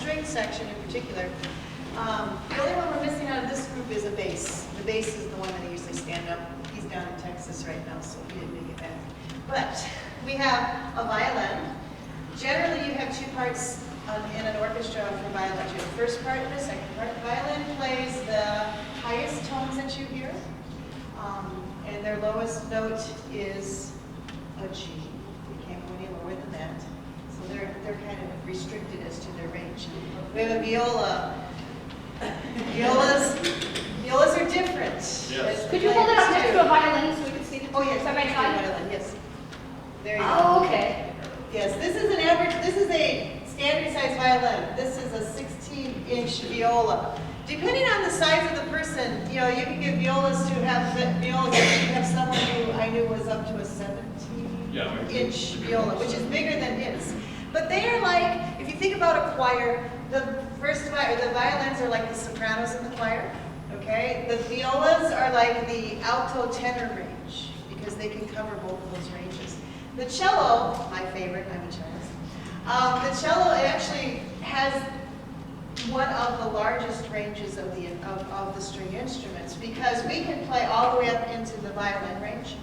string section in particular. The only one we're missing out of this group is a bass. The bass is the one that usually stand up. He's down in Texas right now, so he didn't make it back. But we have a violin. Generally, you have two parts in an orchestra for violin. You have the first part and the second part. Violin plays the highest tones that you hear, and their lowest note is a G. You can't go any lower than that. So they're kind of restricted as to their range. We have a viola. Violas are different. Yes. Could you hold it up next to a violin so we can see the two side by side? Violin, yes. There you go. Oh, okay. Yes, this is an average, this is a standard size violin. This is a 16-inch viola. Depending on the size of the person, you know, you can get violas who have violas. We have someone who I knew was up to a 17-inch viola, which is bigger than his. But they are like, if you think about a choir, the violins are like the sopranos in the choir. Okay, the violas are like the alto tenor range because they can cover both of those ranges. The cello, my favorite, I'm a cellist. The cello actually has one of the largest ranges of the string instruments because we can play all the way up into the violin range,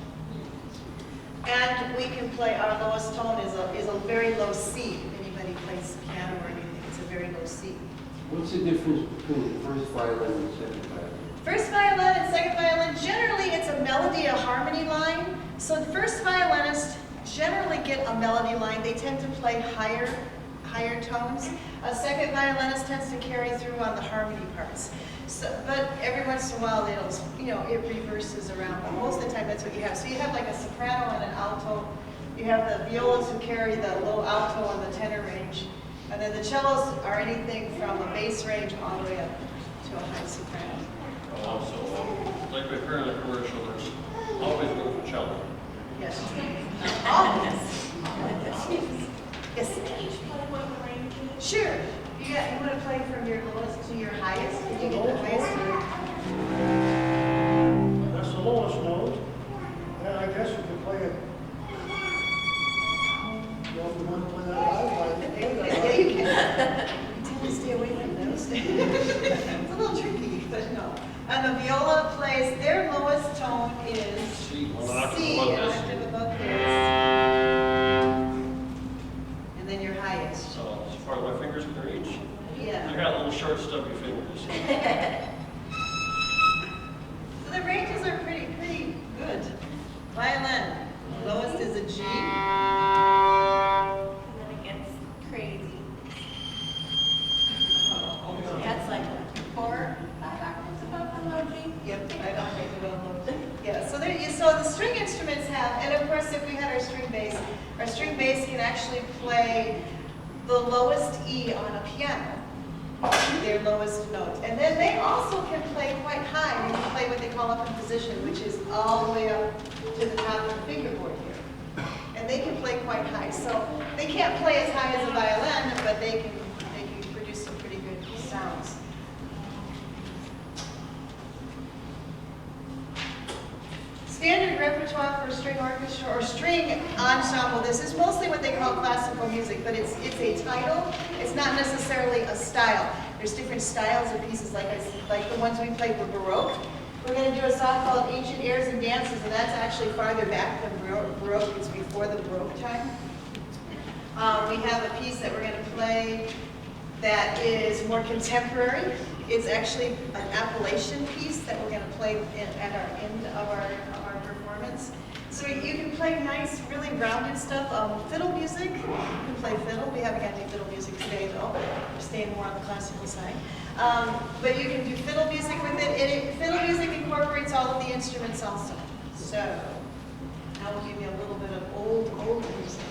and we can play, our lowest tone is a very low C. If anybody plays piano or anything, it's a very low C. What's the difference between the first violin and the second violin? First violin and second violin, generally it's a melody, a harmony line. So the first violinists generally get a melody line. They tend to play higher tones. A second violinist tends to carry through on the harmony parts. So, but every once in a while it reverses around. But most of the time that's what you have. So you have like a soprano and an alto. You have the violas who carry the low alto and the tenor range. And then the cellos are anything from a bass range all the way up to a high soprano. Also, like my parent commercial, there's always room for cello. Yes. Always. Yes. Sure. You want to play from your lowest to your highest? Can you get the highest? That's the lowest note. And I guess you could play it. You know, if you want to play that high, Yeah, you can. You tend to stay away from those. It's a little tricky, but no. And the viola plays, their lowest tone is C, an one octave above this. And then your highest. So as far as my fingers can reach, Yeah. I got little short, stubby fingers. So the ranges are pretty good. Violin, lowest is a G. And then it gets crazy. That's like 4, 5 octaves above the low G. Yep, I don't think it will. Yeah, so the string instruments have, and of course if we had our string bass can actually play the lowest E on a piano, their lowest note. And then they also can play quite high. They can play what they call up in position, which is all the way up to the top of the fingerboard here. And they can play quite high. So they can't play as high as a violin, but they can produce some pretty good sounds. Standard repertoire for string orchestra or string ensemble. This is mostly what they call classical music, but it's a title. It's not necessarily a style. There's different styles of pieces, like the ones we played were Baroque. We're going to do a song called Ancient Airs and Dances, and that's actually farther back than Baroque. It's before the Baroque time. We have a piece that we're going to play that is more contemporary. It's actually an Appalachian piece that we're going to play at our end of our performance. So you can play nice, really rounded stuff. Fiddle music, you can play fiddle. We haven't got any fiddle music today though. We're staying more on the classical side. But you can do fiddle music with it. And fiddle music incorporates all of the instruments also. So now we'll give you a little bit of old music.